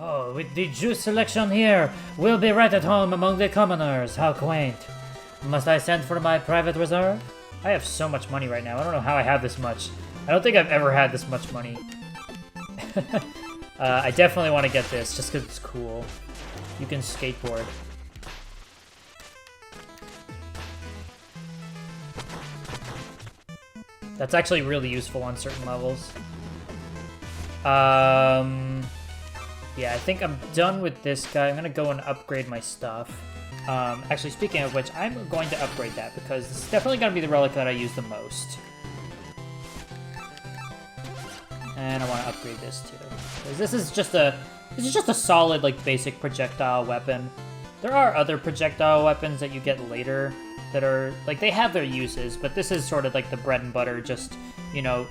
Oh, with the juice selection here, we'll be right at home among the commoners. How quaint. Must I send for my private reserve? I have so much money right now. I don't know how I have this much. I don't think I've ever had this much money. I definitely want to get this, just because it's cool. You can skateboard. That's actually really useful on certain levels. Yeah, I think I'm done with this guy. I'm gonna go and upgrade my stuff. Actually, speaking of which, I'm going to upgrade that because this is definitely gonna be the relic that I use the most. And I want to upgrade this too. Because this is just a solid, like, basic projectile weapon. There are other projectile weapons that you get later that are, like, they have their uses, but this is sort of like the bread and butter, just, you know,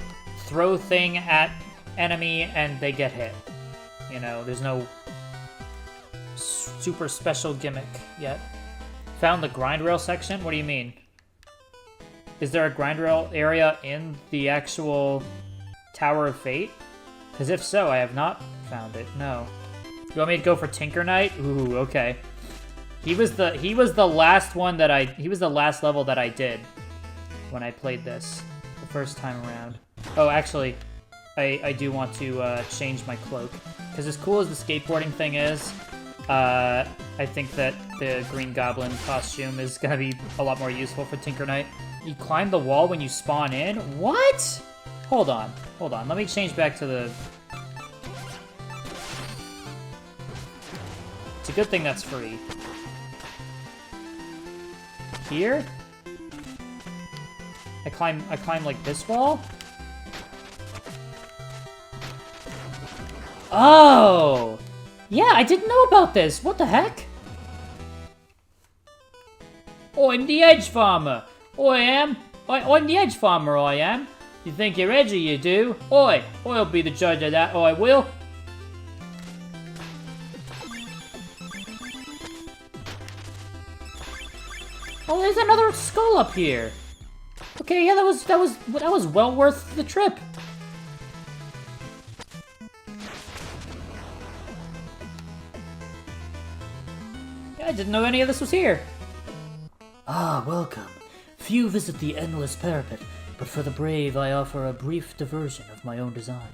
throw thing at enemy and they get hit. You know, there's no super special gimmick yet. Found the grind rail section? What do you mean? Is there a grind rail area in the actual Tower of Fate? Because if so, I have not found it. No. You want me to go for Tinker Knight? Ooh, okay. He was the last one that he was the last level that I did when I played this the first time around. Oh, actually, I do want to change my cloak. Because as cool as the skateboarding thing is, I think that the Green Goblin costume is going to be a lot more useful for Tinker Knight. You climb the wall when you spawn in? What? Hold on. Let me change back to the... It's a good thing that's free. Here? I climb like this wall? Oh! Yeah, I didn't know about this. What the heck? Oh, I'm the Edge Farmer. I am. I'm the Edge Farmer, I am. You think you're edgy, you do? I'll be the judge of that, I will. Oh, there's another skull up here. Okay, yeah, that was well worth the trip. Yeah, I didn't know any of this was here. Ah, welcome. Few visit the endless parapet, but for the brave I offer a brief diversion of my own design.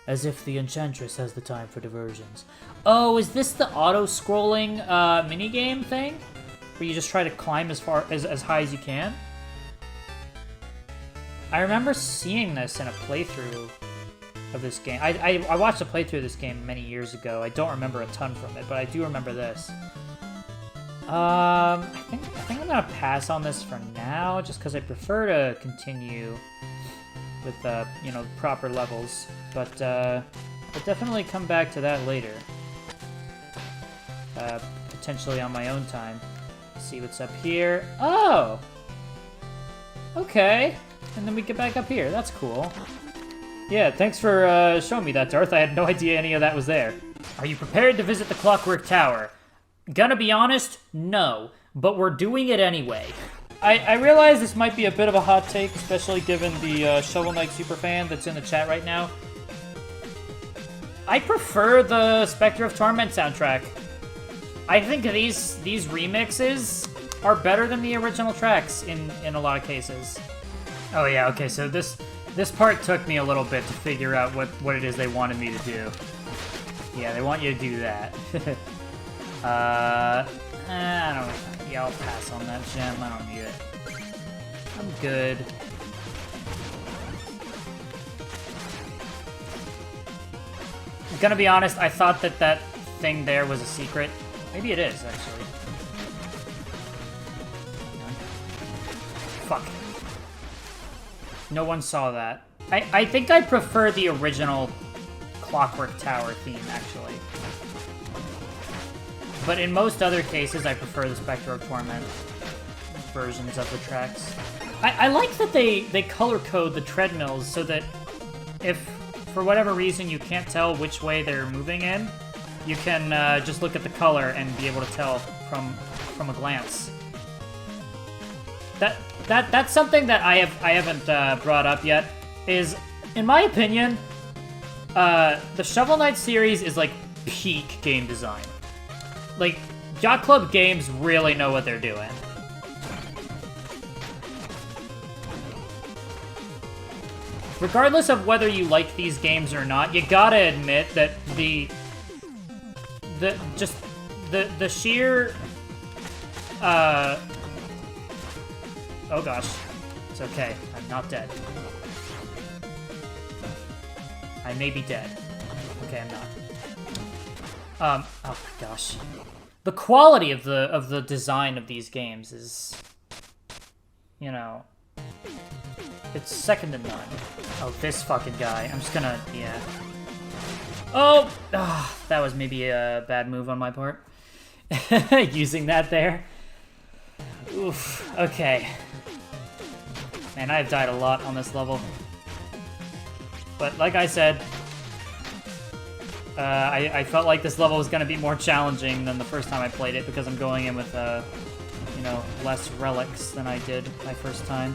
As if the Enchantress has the time for diversions. Oh, is this the auto-scrolling minigame thing? Where you just try to climb as high as you can? I remember seeing this in a playthrough of this game. I watched a playthrough of this game many years ago. I don't remember a ton from it, but I do remember this. I think I'm gonna pass on this for now, just because I prefer to continue with you know, proper levels. But I'll definitely come back to that later. Potentially on my own time. See what's up here. Oh! Okay. And then we get back up here. That's cool. Yeah, thanks for showing me that, Darth. I had no idea any of that was there. Are you prepared to visit the Clockwork Tower? Gonna be honest, no. But we're doing it anyway. I realize this might be a bit of a hot take, especially given the Shovel Knight superfan that's in the chat right now. I prefer the Specter of Torment soundtrack. I think these remixes are better than the original tracks in a lot of cases. Oh yeah, okay, so this part took me a little bit to figure out what it is they wanted me to do. Yeah, they want you to do that. I don't know. Yeah, I'll pass on that gem. I don't need it. I'm good. I'm gonna be honest, I thought that thing there was a secret. Maybe it is, actually. Fuck. No one saw that. I think I prefer the original Clockwork Tower theme, actually. But in most other cases, I prefer the Specter of Torment versions of the tracks. I like that they color code the treadmills so that if, for whatever reason, you can't tell which way they're moving in, you can just look at the color and be able to tell from a glance. That's something that I haven't brought up yet. Is, in my opinion, the Shovel Knight series is like peak game design. Like, Yacht Club games really know what they're doing. Regardless of whether you like these games or not, you gotta admit that the sheer, oh gosh. It's okay. I'm not dead. I may be dead. Okay, I'm not. Oh my gosh. The quality of the design of these games is, you know, it's second to none. Oh, this fucking guy. I'm just gonna, yeah. Oh! That was maybe a bad move on my part. Using that there. Oof. Okay. Man, I've died a lot on this level. But like I said, I felt like this level was going to be more challenging than the first time I played it because I'm going in with, you know, less relics than I did my first time.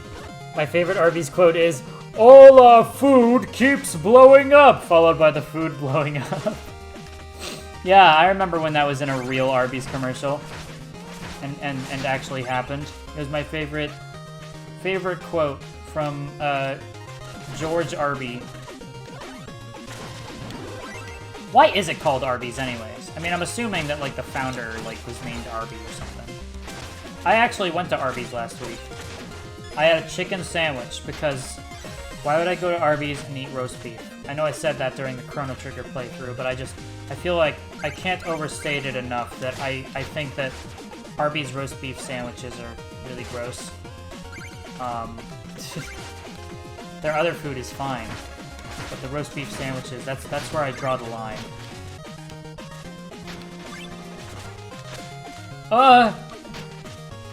My favorite Arby's quote is, "All our food keeps blowing up," followed by the food blowing up. Yeah, I remember when that was in a real Arby's commercial and actually happened. It was my favorite quote from George Arby. Why is it called Arby's anyways? I mean, I'm assuming that like the founder like was named Arby or something. I actually went to Arby's last week. I had a chicken sandwich because why would I go to Arby's and eat roast beef? I know I said that during the Chrono Trigger playthrough, but I feel like I can't overstate it enough that I think that Arby's roast beef sandwiches are really gross. Their other food is fine, but the roast beef sandwiches, that's where I draw the line.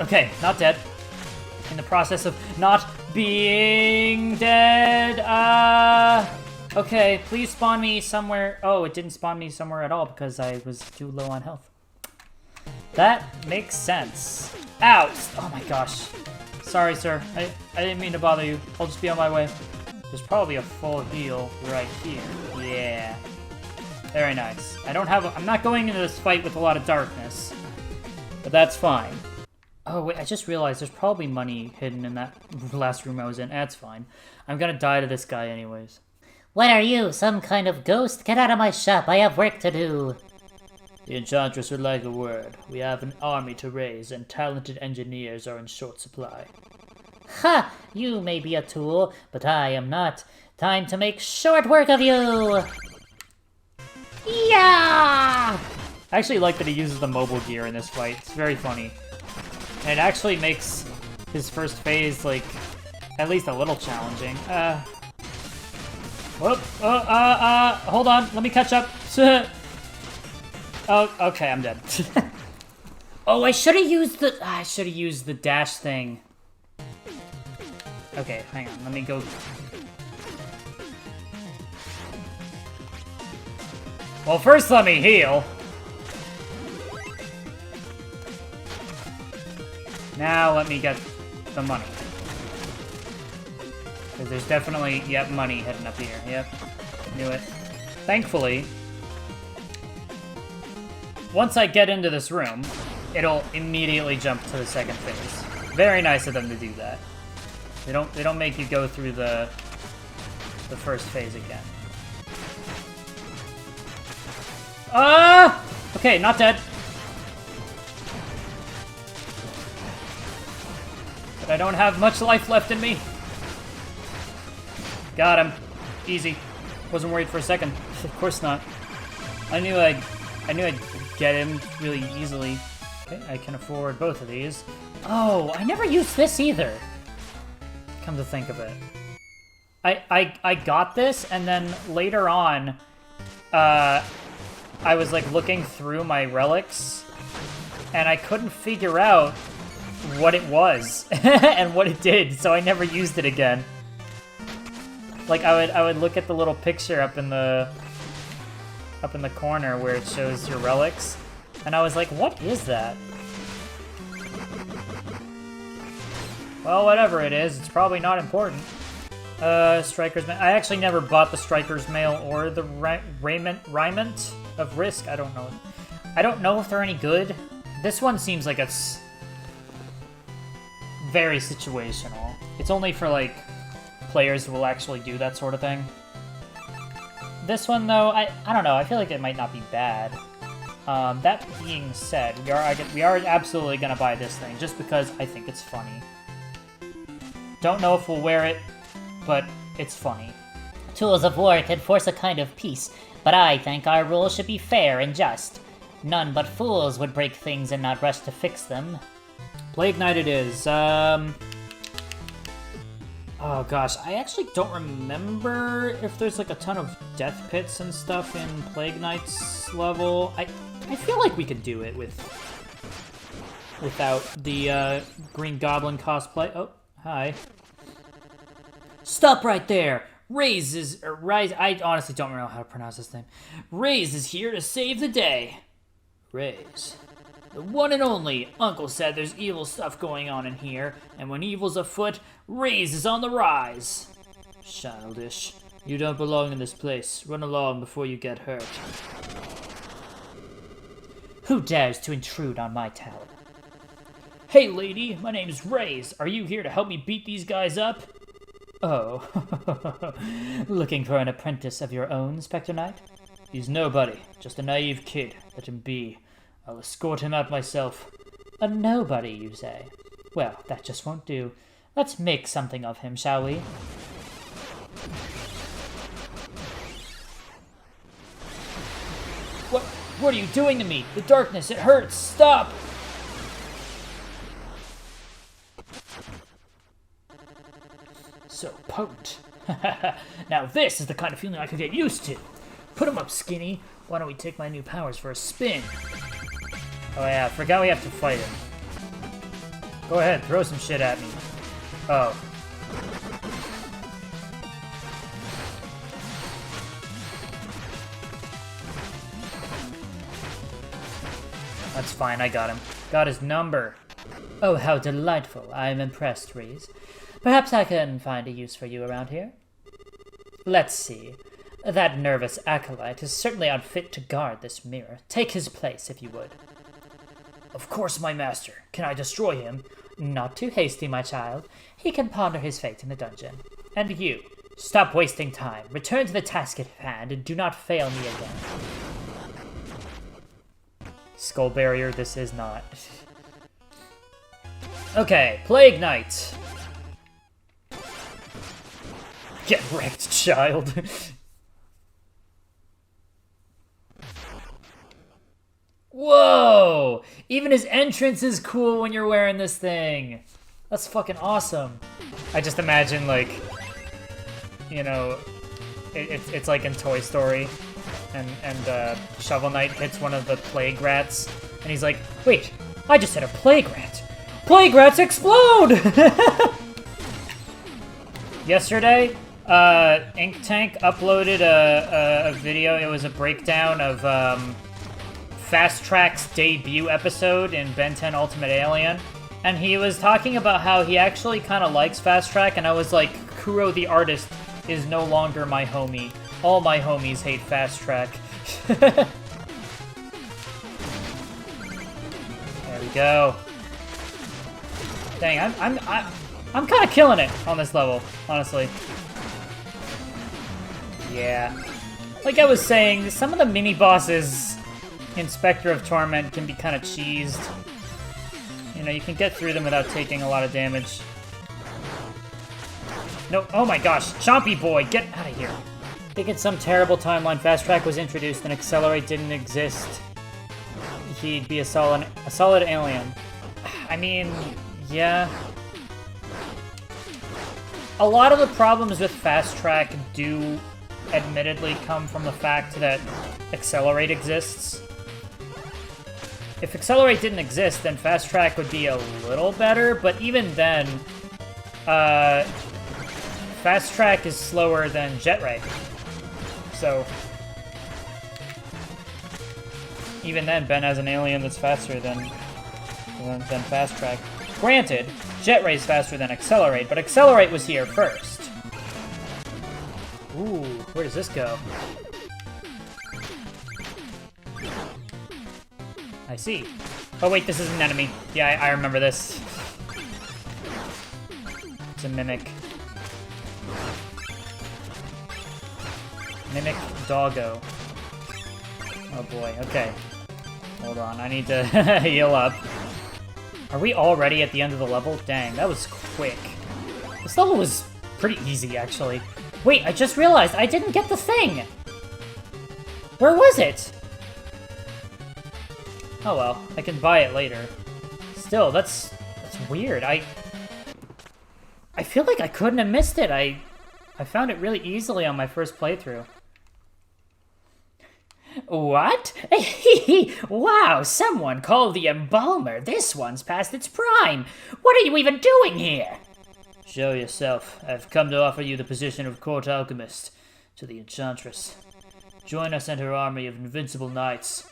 Okay, not dead. In the process of not being dead. Okay, please spawn me somewhere. Oh, it didn't spawn me somewhere at all because I was too low on health. That makes sense. Ow! Oh my gosh. Sorry, sir. I didn't mean to bother you. I'll just be on my way. There's probably a full heal right here. Yeah. Very nice. I'm not going into this fight with a lot of darkness, but that's fine. Oh, wait, I just realized there's probably money hidden in that last room I was in. That's fine. I'm gonna die to this guy anyways. What are you, some kind of ghost? Get out of my shop, I have work to do. The Enchantress would like a word. We have an army to raise, and talented engineers are in short supply. Ha! You may be a tool, but I am not. Time to make short work of you! Yeah! I actually like that he uses the mobile gear in this fight. It's very funny. And it actually makes his first phase, like, at least a little challenging. Whoop, hold on, let me catch up. Oh, okay, I'm dead. Oh, I should have used the dash thing. Okay, hang on, let me go. Well, first let me heal. Now let me get the money. Because there's definitely, yep, money hidden up here. Yep, knew it. Thankfully, once I get into this room, it'll immediately jump to the second phase. Very nice of them to do that. They don't make you go through the first phase again. Okay, not dead. But I don't have much life left in me. Got him. Easy. Wasn't worried for a second. Of course not. I knew I'd get him really easily. Okay, I can afford both of these. Oh, I never used this either. Come to think of it. I got this, and then later on, I was like looking through my relics, and I couldn't figure out what it was and what it did, so I never used it again. Like I would look at the little picture up in the corner where it shows your relics, and I was like, what is that? Well, whatever it is, it's probably not important. Striker's Mail. I actually never bought the Striker's Mail or the Raiment. of risk. I don't know. I don't know if they're any good. This one seems like it's very situational. It's only for, like, players who will actually do that sort of thing. This one, though, I don't know. I feel like it might not be bad. That being said, we are absolutely gonna buy this thing, just because I think it's funny. Don't know if we'll wear it, but it's funny. Tools of war can force a kind of peace, but I think our rules should be fair and just. None but fools would break things and not rush to fix them. Plague Knight it is. Oh gosh, I actually don't remember if there's like a ton of death pits and stuff in Plague Knight's level. I feel like we could do it without the Green Goblin cosplay. Oh, hi. Stop right there! Reize, I honestly don't know how to pronounce this name. Reize is here to save the day. Reize. The one and only. Uncle said there's evil stuff going on in here, and when evil's afoot, Reize is on the rise. Childish. You don't belong in this place. Run along before you get hurt. Who dares to intrude on my tower? Hey lady, my name's Reize. Are you here to help me beat these guys up? Oh. Looking for an apprentice of your own, Specter Knight? He's nobody. Just a naive kid. Let him be. I'll escort him out myself. A nobody, you say? Well, that just won't do. Let's make something of him, shall we? What are you doing to me? The darkness, it hurts! Stop! So potent. Now this is the kind of feeling I could get used to. Put him up, skinny. Why don't we take my new powers for a spin? Oh yeah, I forgot we have to fight him. Go ahead, throw some shit at me. Oh. That's fine, I got him. Got his number. Oh, how delightful. I am impressed, Reize. Perhaps I can find a use for you around here? Let's see. That nervous acolyte is certainly unfit to guard this mirror. Take his place, if you would. Of course, my master. Can I destroy him? Not too hasty, my child. He can ponder his fate in the dungeon. And you, stop wasting time. Return to the task at hand, and do not fail me again. Skull barrier, this is not. Okay, Plague Knight. Get wrecked, child. Whoa! Even his entrance is cool when you're wearing this thing. That's fucking awesome. I just imagine, like, you know, it's like in Toy Story, and Shovel Knight hits one of the plague rats, and he's like, wait, I just hit a plague rat. Plague rats explode! Yesterday, Ink Tank uploaded a video. It was a breakdown of Fast Track's debut episode in Ben 10 Ultimate Alien, and he was talking about how he actually kind of likes Fast Track, and I was like, Kuro the artist is no longer my homie. All my homies hate Fast Track. There we go. Dang, I'm kind of killing it on this level, honestly. Yeah. Like I was saying, some of the mini-bosses in Specter of Torment can be kind of cheesed. You know, you can get through them without taking a lot of damage. No, oh my gosh, Chompy Boy, get out of here. I think in some terrible timeline, Fast Track was introduced and Accelerate didn't exist. He'd be a solid alien. I mean, yeah. A lot of the problems with Fast Track do admittedly come from the fact that Accelerate exists. If Accelerate didn't exist, then Fast Track would be a little better, but even then, Fast Track is slower than Jet Ray. So, even then, Ben has an alien that's faster than Fast Track. Granted, Jet Ray's faster than Accelerate, but Accelerate was here first. Ooh, where does this go? I see. Oh wait, this is an enemy. Yeah, I remember this. It's a mimic. Mimic doggo. Oh boy, okay. Hold on, I need to heal up. Are we already at the end of the level? Dang, that was quick. This level was pretty easy, actually. Wait, I just realized I didn't get the thing! Where was it? Oh well, I can buy it later. Still, that's weird. I feel like I couldn't have missed it. I found it really easily on my first playthrough. What? Wow, someone called the Embalmer. This one's past its prime. What are you even doing here? Show yourself. I've come to offer you the position of court alchemist to the Enchantress. Join us and her army of invincible knights.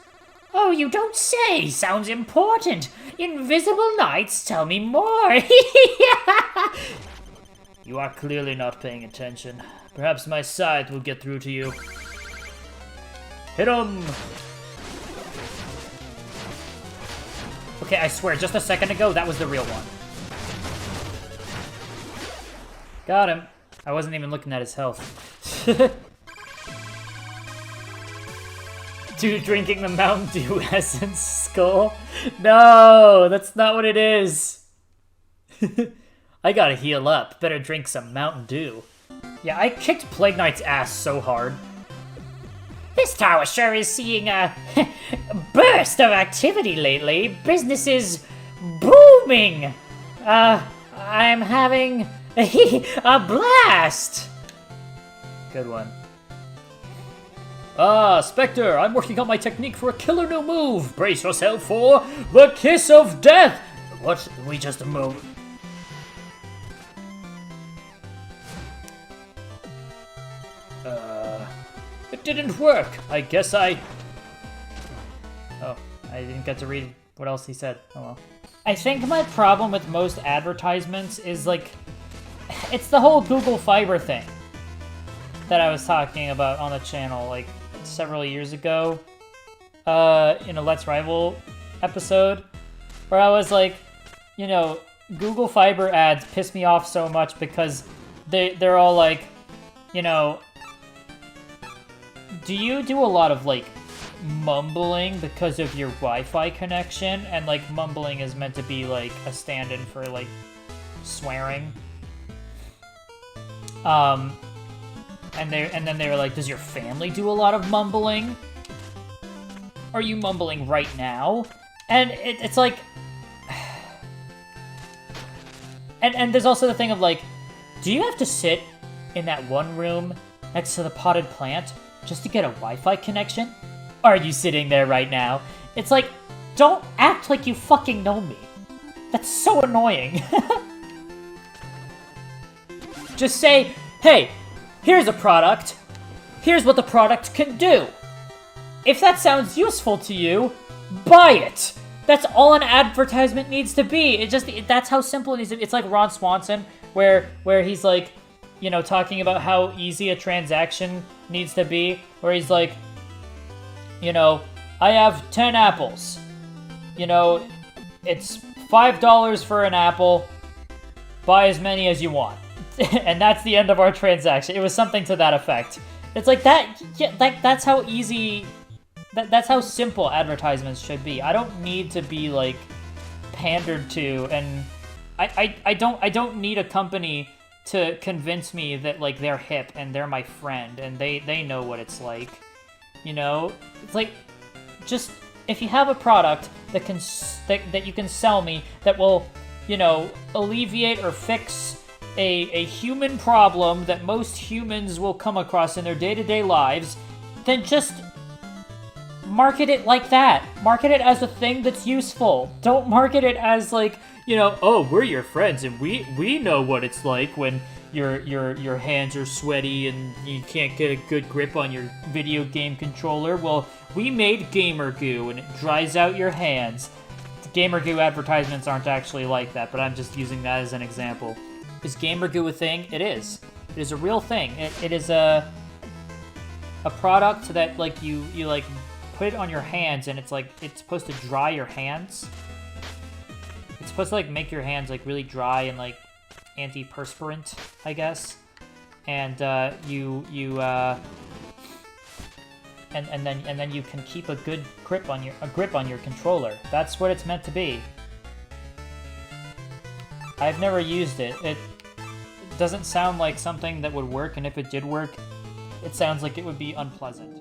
Oh, you don't say! Sounds important! Invisible knights? Tell me more! You are clearly not paying attention. Perhaps my scythe will get through to you. Hit him! Okay, I swear, just a second ago, that was the real one. Got him. I wasn't even looking at his health. Dude drinking the Mountain Dew essence skull? No, that's not what it is. I gotta heal up. Better drink some Mountain Dew. Yeah, I kicked Plague Knight's ass so hard. This tower sure is seeing a burst of activity lately. Business is booming. I'm having a blast. Good one. Ah, Specter, I'm working on my technique for a killer new move. Brace yourself for the Kiss of Death. What? We just moved. It didn't work. I guess Oh, I didn't get to read what else he said. Oh well. I think my problem with most advertisements is, like, it's the whole Google Fiber thing that I was talking about on the channel, like, several years ago, in a Let's Rival episode, where I was like, you know, Google Fiber ads piss me off so much because they're all like, you know, do you do a lot of, like, mumbling because of your Wi-Fi connection? And, like, mumbling is meant to be, like, a stand-in for, like, swearing. And then they were like, does your family do a lot of mumbling? Are you mumbling right now? And it's like... And there's also the thing of, like, do you have to sit in that one room next to the potted plant just to get a Wi-Fi connection? Are you sitting there right now? It's like, don't act like you fucking know me. That's so annoying. Just say, hey, here's a product. Here's what the product can do. If that sounds useful to you, buy it. That's all an advertisement needs to be. That's how simple it needs to be. It's like Ron Swanson, where he's like, you know, talking about how easy a transaction needs to be, where he's like, you know, I have 10 apples. You know, it's $5 for an apple. Buy as many as you want. And that's the end of our transaction. It was something to that effect. It's like that, yeah, that's how easy, that's how simple advertisements should be. I don't need to be, like, pandered to, and I don't need a company to convince me that, like, they're hip and they're my friend and they know what it's like. You know? It's like, just, if you have a product that you can sell me that will, you know, alleviate or fix a human problem that most humans will come across in their day-to-day lives, then just market it like that. Market it as a thing that's useful. Don't market it as, like, you know, oh, we're your friends and we know what it's like when your hands are sweaty and you can't get a good grip on your video game controller. Well, we made Gamer Goo and it dries out your hands. Gamer Goo advertisements aren't actually like that, but I'm just using that as an example. Is Gamer Goo a thing? It is. It is a real thing. It is a product that, like, you like put it on your hands, and it's like it's supposed to dry your hands. It's supposed to like make your hands like really dry and like antiperspirant, I guess. And and then you can keep a good grip on your controller. That's what it's meant to be. I've never used it. It doesn't sound like something that would work, and if it did work, it sounds like it would be unpleasant.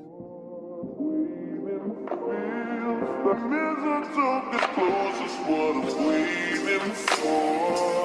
The mistletoe is close, is what I'm waiting for.